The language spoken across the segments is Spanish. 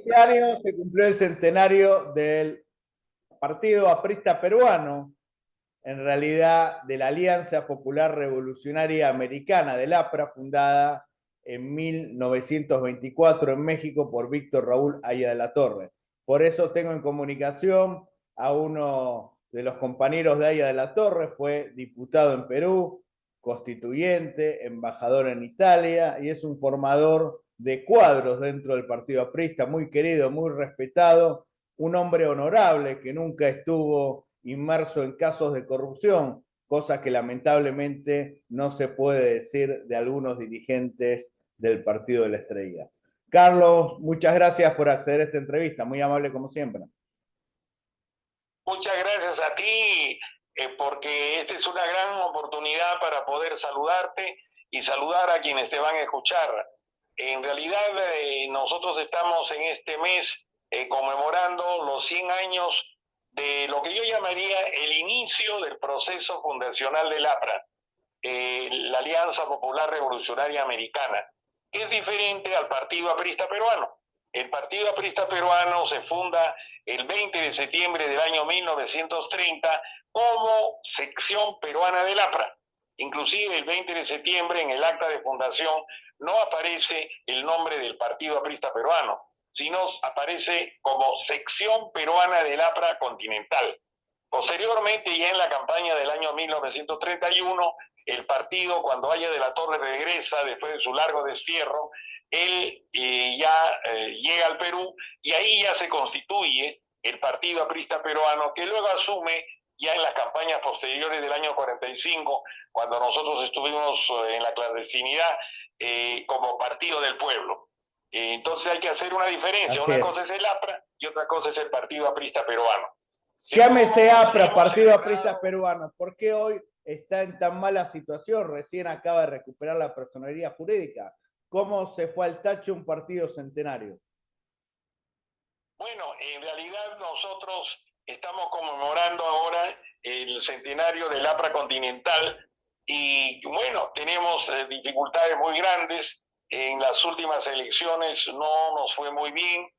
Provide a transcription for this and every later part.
este año se cumplió el centenario del Partido Aprista Peruano, en realidad de la Alianza Popular Revolucionaria Americana, del APRA, fundada en 1924 en México por Víctor Raúl Haya de la Torre. Por eso tengo en comunicación a uno de los compañeros de Haya de la Torre, fue diputado en Perú, constituyente, embajador en Italia, y es un formador de cuadros dentro del Partido Aprista, muy querido, muy respetado, un hombre honorable que nunca estuvo inmerso en casos de corrupción, cosa que lamentablemente no se puede decir de algunos dirigentes del Partido de la Estrella. Carlos, muchas gracias por acceder a esta entrevista, muy amable como siempre. Muchas gracias a ti, porque esta es una gran oportunidad para poder saludarte y saludar a quienes te van a escuchar. En realidad, nosotros estamos en este mes conmemorando los 100 años de lo que yo llamaría el inicio del proceso fundacional del APRA, la Alianza Popular Revolucionaria Americana, que es diferente al Partido Aprista Peruano. El Partido Aprista Peruano se funda el 20 de septiembre del año 1930 como sección peruana del APRA. Inclusive el 20 de septiembre en el acta de fundación no aparece el nombre del Partido Aprista Peruano, sino aparece como sección peruana del APRA continental. Posteriormente, ya en la campaña del año 1931, el partido, cuando Haya de la Torre regresa después de su largo destierro, él llega al Perú y ahí ya se constituye el Partido Aprista Peruano, que luego asume ya en las campañas posteriores del año 45, cuando nosotros estuvimos en la clandestinidad, como Partido del Pueblo. Entonces hay que hacer una diferencia. Una cosa es el APRA y otra cosa es el Partido Aprista Peruano. Llámese APRA, Partido Aprista Peruano. ¿Por qué hoy está en tan mala situación? Recién acaba de recuperar la personería jurídica. ¿Cómo se fue al tacho un partido centenario? Bueno, en realidad nosotros estamos conmemorando ahora el centenario del APRA continental y bueno, tenemos dificultades muy grandes. En las últimas elecciones no nos fue muy bien.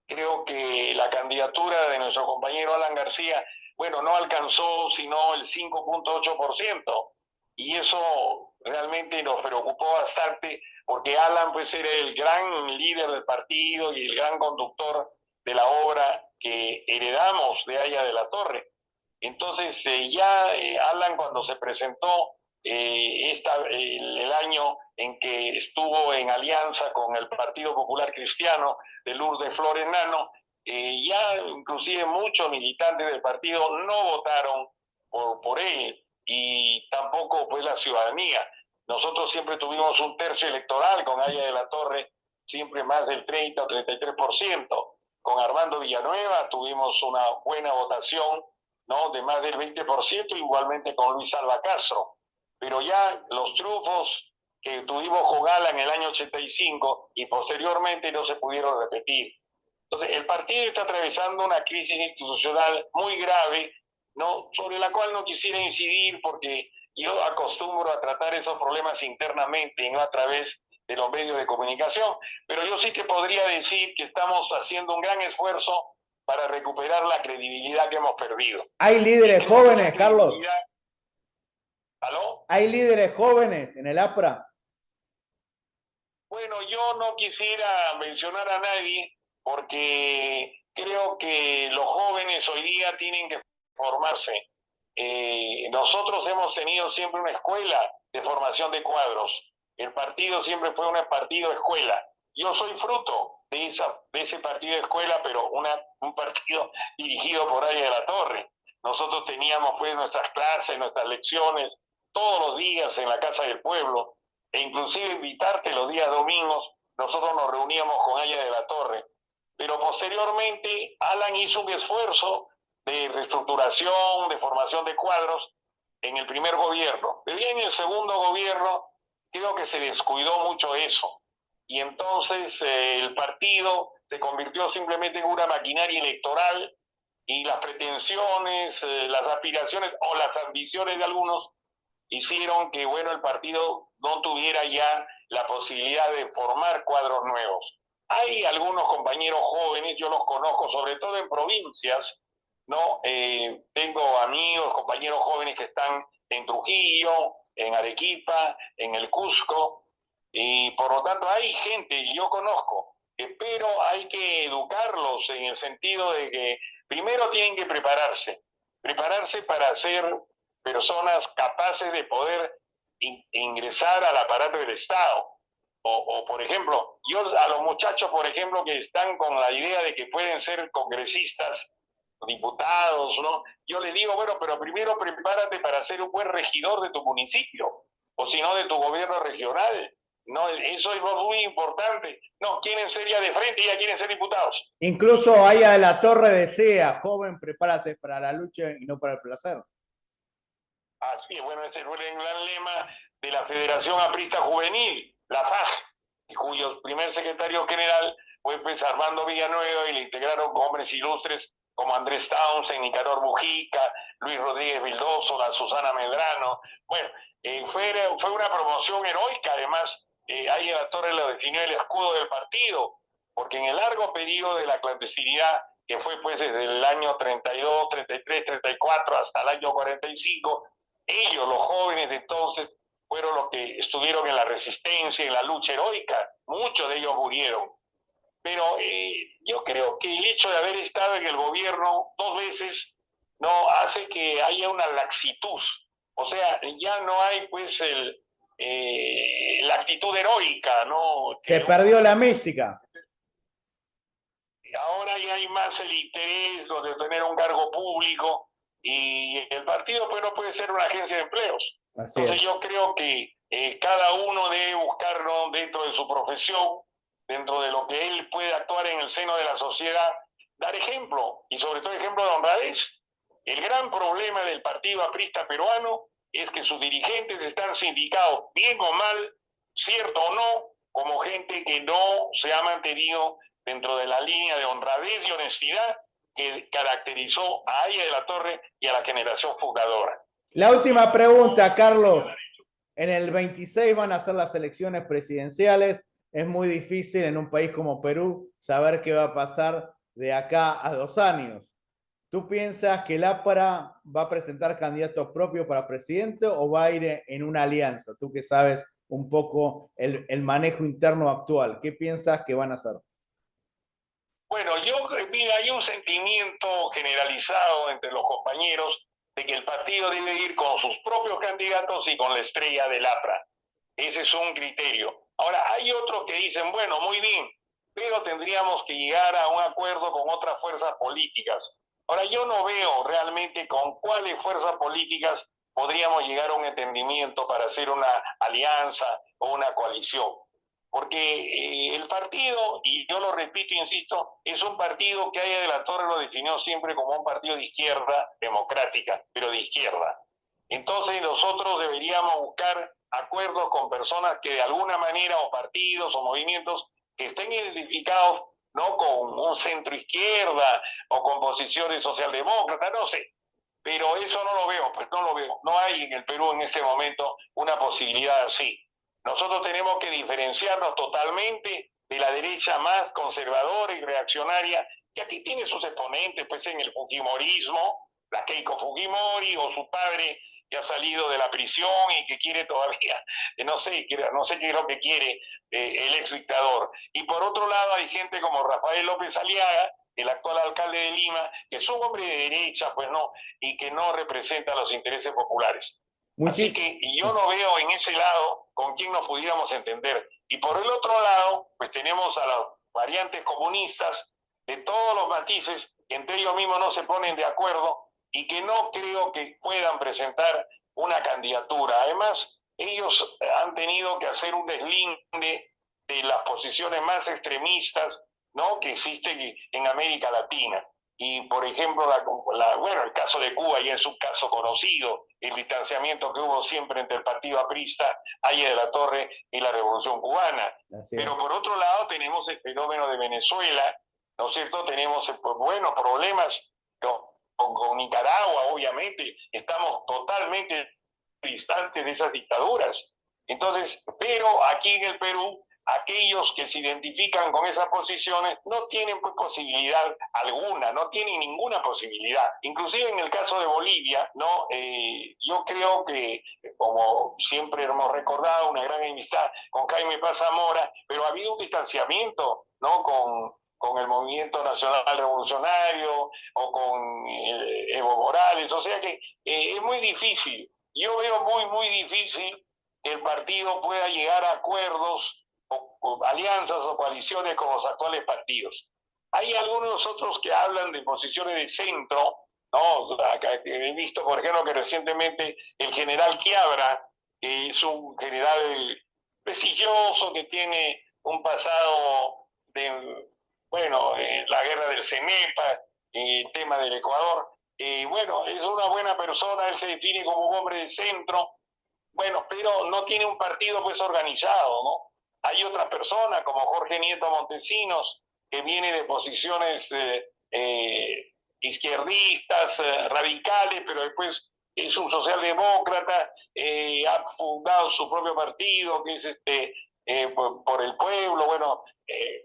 Creo que la candidatura de nuestro compañero Alan García, bueno, no alcanzó sino el 5.8%, y eso realmente nos preocupó bastante porque Alan pues era el gran líder del partido y el gran conductor de la obra que heredamos de Haya de la Torre. Entonces Alan, cuando se presentó el año en que estuvo en alianza con el Partido Popular Cristiano de Lourdes Flores Nano, ya inclusive muchos militantes del partido no votaron por él, y tampoco pues la ciudadanía. Nosotros siempre tuvimos un tercio electoral con Haya de la Torre, siempre más del 30 o 33%. Con Armando Villanueva tuvimos una buena votación, ¿no?, de más del 20%, igualmente con Luis Alba Castro. Pero ya los triunfos que tuvimos con Alan en el año 85 y posteriormente no se pudieron repetir. Entonces, el partido está atravesando una crisis institucional muy grave, ¿no?, sobre la cual no quisiera incidir porque yo acostumbro a tratar esos problemas internamente y no a través de los medios de comunicación. Pero yo sí te podría decir que estamos haciendo un gran esfuerzo para recuperar la credibilidad que hemos perdido. ¿Hay líderes jóvenes, Carlos? ¿Aló? ¿Hay líderes jóvenes en el APRA? Bueno, yo no quisiera mencionar a nadie porque creo que los jóvenes hoy día tienen que formarse. Nosotros hemos tenido siempre una escuela de formación de cuadros. El partido siempre fue un partido escuela. Yo soy fruto de ese partido de escuela, pero un partido dirigido por Haya de la Torre. Nosotros teníamos pues nuestras clases, nuestras lecciones todos los días en la Casa del Pueblo, e inclusive invitarte los días domingos, nosotros nos reuníamos con Haya de la Torre. Pero posteriormente Alan hizo un esfuerzo de reestructuración, de formación de cuadros en el primer gobierno. Pero ya en el segundo gobierno creo que se descuidó mucho eso. Y entonces el partido se convirtió simplemente en una maquinaria electoral, y las pretensiones, las aspiraciones o las ambiciones de algunos hicieron que, bueno, el partido no tuviera ya la posibilidad de formar cuadros nuevos. Hay algunos compañeros jóvenes, yo los conozco, sobre todo en provincias, ¿no? Tengo amigos, compañeros jóvenes que están en Trujillo, en Arequipa, en el Cusco, y por lo tanto hay gente que yo conozco, pero hay que educarlos en el sentido de que primero tienen que prepararse para ser personas capaces de poder ingresar al aparato del Estado. Por ejemplo, yo a los muchachos, por ejemplo, que están con la idea de que pueden ser congresistas, diputados, ¿no? Yo les digo, bueno, pero primero prepárate para ser un buen regidor de tu municipio, o si no, de tu gobierno regional. No, eso es muy importante. No, quieren ser ya de frente y ya quieren ser diputados. Incluso Aya de la Torre decía, joven, prepárate para la lucha y no para el placer. Así es, bueno, ese es el gran lema de la Federación Aprista Juvenil, la FAJ, cuyo primer secretario general fue pues Armando Villanueva, y le integraron hombres ilustres como Andrés Townsend, Nicanor Mujica, Luis Rodríguez Vildoso, la Susana Medrano. Bueno, fue una promoción heroica. Además, ahí en la Torre lo definió el escudo del partido, porque en el largo periodo de la clandestinidad, que fue pues desde el año 32, 33, 34 hasta el año 45, ellos, los jóvenes de entonces, fueron los que estuvieron en la resistencia, en la lucha heroica. Muchos de ellos murieron. Pero yo creo que el hecho de haber estado en el gobierno 2 veces no hace que haya una laxitud. O sea, ya no hay pues la actitud heroica, ¿no? Se perdió la mística. Ahora ya hay más el interés de tener un cargo público, y el partido pues no puede ser una agencia de empleos. Así Entonces es. yo creo que cada uno debe buscarlo dentro de su profesión, dentro de lo que él puede actuar en el seno de la sociedad, dar ejemplo, y sobre todo ejemplo de honradez. El gran problema del partido aprista peruano es que sus dirigentes están sindicados, bien o mal, cierto o no, como gente que no se ha mantenido dentro de la línea de honradez y honestidad que caracterizó a Aya de la Torre y a la generación fundadora. La última pregunta, Carlos. En el 26 van a ser las elecciones presidenciales. Es muy difícil en un país como Perú saber qué va a pasar de acá a 2 años. ¿Tú piensas que el APRA va a presentar candidatos propios para presidente o va a ir en una alianza? Tú que sabes un poco el manejo interno actual, ¿qué piensas que van a hacer? Bueno, mira, hay un sentimiento generalizado entre los compañeros de que el partido debe ir con sus propios candidatos y con la estrella del APRA. Ese es un criterio. Ahora, hay otros que dicen, bueno, muy bien, pero tendríamos que llegar a un acuerdo con otras fuerzas políticas. Ahora, yo no veo realmente con cuáles fuerzas políticas podríamos llegar a un entendimiento para hacer una alianza o una coalición. Porque el partido, y yo lo repito e insisto, es un partido que Aya de la Torre lo definió siempre como un partido de izquierda democrática, pero de izquierda. Entonces nosotros deberíamos buscar acuerdos con personas que de alguna manera, o partidos o movimientos que estén identificados no con un centro izquierda o con posiciones socialdemócratas, no sé. Pero eso no lo veo, pues no lo veo. No hay en el Perú en este momento una posibilidad así. Nosotros tenemos que diferenciarnos totalmente de la derecha más conservadora y reaccionaria, que aquí tiene sus exponentes, pues en el fujimorismo, la Keiko Fujimori o su padre, que ha salido de la prisión y que quiere todavía, no sé qué es lo que quiere el ex dictador. Y por otro lado hay gente como Rafael López Aliaga, el actual alcalde de Lima, que es un hombre de derecha, pues no, y que no representa los intereses populares. Así que yo no veo en ese lado con quién nos pudiéramos entender. Y por el otro lado, pues tenemos a las variantes comunistas de todos los matices, que entre ellos mismos no se ponen de acuerdo y que no creo que puedan presentar una candidatura. Además, ellos han tenido que hacer un deslinde de las posiciones más extremistas, ¿no?, que existen en América Latina. Y, por ejemplo, bueno, el caso de Cuba ya es un caso conocido, el distanciamiento que hubo siempre entre el partido aprista, Aya de la Torre, y la Revolución Cubana. Pero por otro lado tenemos el fenómeno de Venezuela, ¿no es cierto? Tenemos, bueno, problemas con Nicaragua, obviamente, estamos totalmente distantes de esas dictaduras. Entonces, pero aquí en el Perú aquellos que se identifican con esas posiciones no tienen pues posibilidad alguna, no tienen ninguna posibilidad. Inclusive en el caso de Bolivia, ¿no? Yo creo que, como siempre hemos recordado, una gran amistad con Jaime Paz Zamora, pero ha habido un distanciamiento, ¿no? con el Movimiento Nacional Revolucionario o con Evo Morales, o sea que es muy difícil. Yo veo muy difícil que el partido pueda llegar a acuerdos o alianzas o coaliciones con los actuales partidos. Hay algunos otros que hablan de posiciones de centro, ¿no? He visto, por ejemplo, que recientemente el general Quiabra, que es un general prestigioso que tiene un pasado de, bueno, la guerra del CENEPA, el tema del Ecuador, bueno, es una buena persona, él se define como un hombre de centro, bueno, pero no tiene un partido pues organizado, ¿no? Hay otras personas como Jorge Nieto Montesinos, que viene de posiciones izquierdistas, radicales, pero después es un socialdemócrata, ha fundado su propio partido, que es por el pueblo, bueno,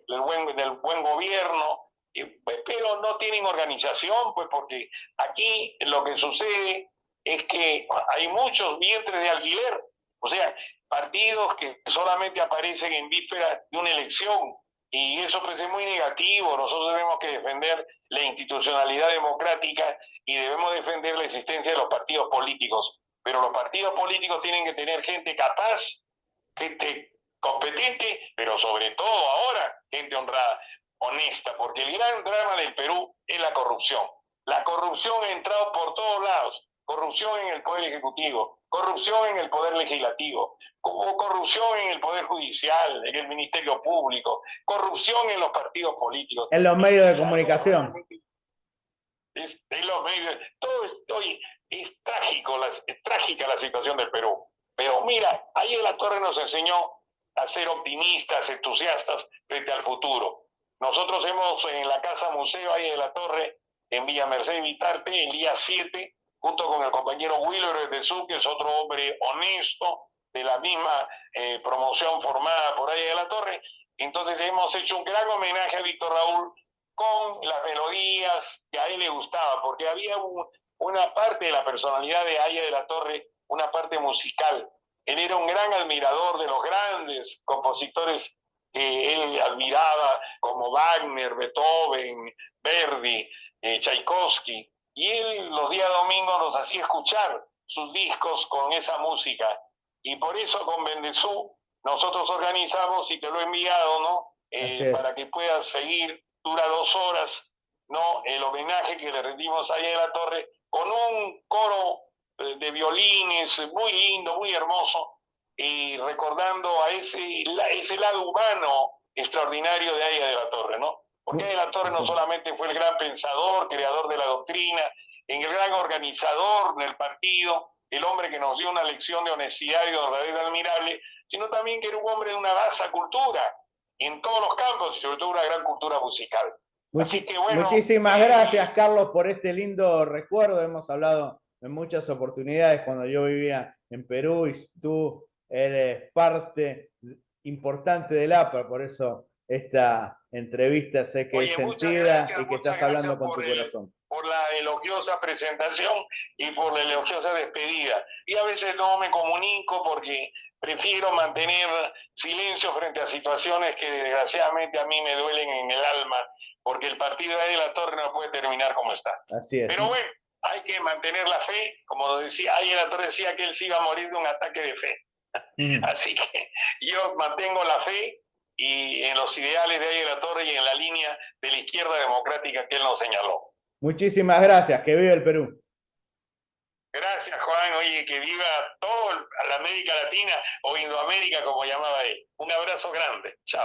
del buen gobierno, pero no tienen organización, pues porque aquí lo que sucede es que hay muchos vientres de alquiler, o sea, partidos que solamente aparecen en vísperas de una elección, y eso pues es muy negativo. Nosotros tenemos que defender la institucionalidad democrática y debemos defender la existencia de los partidos políticos, pero los partidos políticos tienen que tener gente capaz, gente competente, pero sobre todo ahora, gente honrada, honesta, porque el gran drama del Perú es la corrupción. La corrupción ha entrado por todos lados. Corrupción en el Poder Ejecutivo, corrupción en el Poder Legislativo, corrupción en el Poder Judicial, en el Ministerio Público, corrupción en los partidos políticos. En los medios de comunicación. En los medios, es trágico, es trágica la situación del Perú. Pero mira, ahí la Torre nos enseñó a ser optimistas, entusiastas frente al futuro. Nosotros hemos en la Casa Museo ahí de la Torre, en Villa Mercedes Vitarte, el día 7, junto con el compañero Willer de Su, que es otro hombre honesto, de la misma promoción formada por ahí de la Torre. Entonces hemos hecho un gran homenaje a Víctor Raúl con las melodías que a él le gustaba, porque había una parte de la personalidad de Aya de la Torre, una parte musical. Él era un gran admirador de los grandes compositores que él admiraba, como Wagner, Beethoven, Verdi, Tchaikovsky, y él los días domingos nos hacía escuchar sus discos con esa música, y por eso con Bendezú nosotros organizamos, y te lo he enviado, ¿no? Para que puedas seguir, dura 2 horas, ¿no? El homenaje que le rendimos a Aya de la Torre, con un coro de violines muy lindo, muy hermoso, y recordando a ese lado humano extraordinario de Aya de la Torre, ¿no? Porque Aya de la Torre no solamente fue el gran pensador, creador de la doctrina, el gran organizador del partido, el hombre que nos dio una lección de honestidad y de honradez admirable, sino también que era un hombre de una vasta cultura en todos los campos y sobre todo una gran cultura musical. Así que, bueno, muchísimas gracias, Carlos, por este lindo recuerdo. Hemos hablado en muchas oportunidades cuando yo vivía en Perú y tú eres parte importante del APRA, por eso esta entrevista sé que es sentida y que estás hablando con tu corazón. Por la elogiosa presentación y por la elogiosa despedida. Y a veces no me comunico porque prefiero mantener silencio frente a situaciones que desgraciadamente a mí me duelen en el alma, porque el partido de la Torre no puede terminar como está. Así es. Pero bueno, hay que mantener la fe, como decía, ahí la Torre decía que él se iba a morir de un ataque de fe. Así que yo mantengo la fe y en los ideales de ahí la Torre y en la línea de la izquierda democrática que él nos señaló. Muchísimas gracias, que viva el Perú. Gracias, Juan. Oye, que viva toda la América Latina o Indoamérica, como llamaba él. Un abrazo grande. Chao.